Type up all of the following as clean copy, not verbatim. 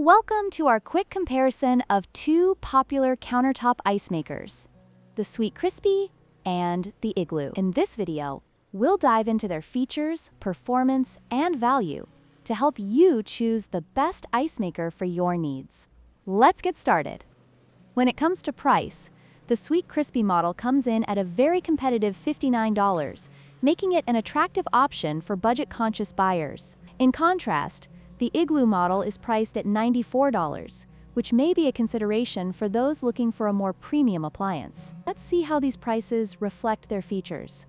Welcome to our quick comparison of two popular countertop ice makers, the Sweetcrispy and the Igloo. In this video, we'll dive into their features, performance, and value to help you choose the best ice maker for your needs. Let's get started. When it comes to price, the Sweetcrispy model comes in at a very competitive $59, making it an attractive option for budget-conscious buyers. In contrast, the Igloo model is priced at $94, which may be a consideration for those looking for a more premium appliance. Let's see how these prices reflect their features.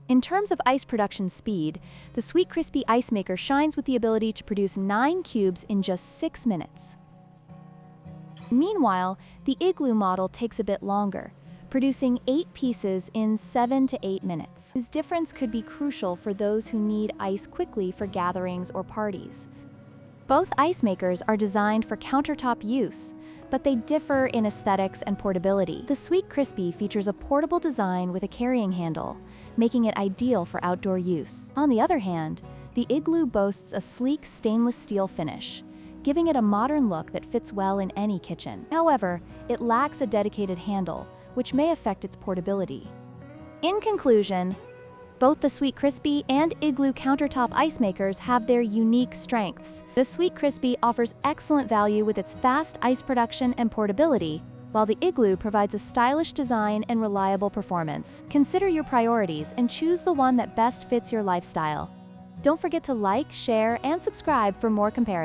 In terms of ice production speed, the Sweetcrispy ice maker shines with the ability to produce 9 cubes in just 6 minutes. Meanwhile, the Igloo model takes a bit longer, producing 8 pieces in 7 to 8 minutes. This difference could be crucial for those who need ice quickly for gatherings or parties. Both ice makers are designed for countertop use, but they differ in aesthetics and portability. The Sweetcrispy features a portable design with a carrying handle, making it ideal for outdoor use. On the other hand, the Igloo boasts a sleek stainless steel finish, giving it a modern look that fits well in any kitchen. However, it lacks a dedicated handle, which may affect its portability. In conclusion, both the Sweetcrispy and Igloo countertop ice makers have their unique strengths. The Sweetcrispy offers excellent value with its fast ice production and portability, while the Igloo provides a stylish design and reliable performance. Consider your priorities and choose the one that best fits your lifestyle. Don't forget to like, share, and subscribe for more comparisons.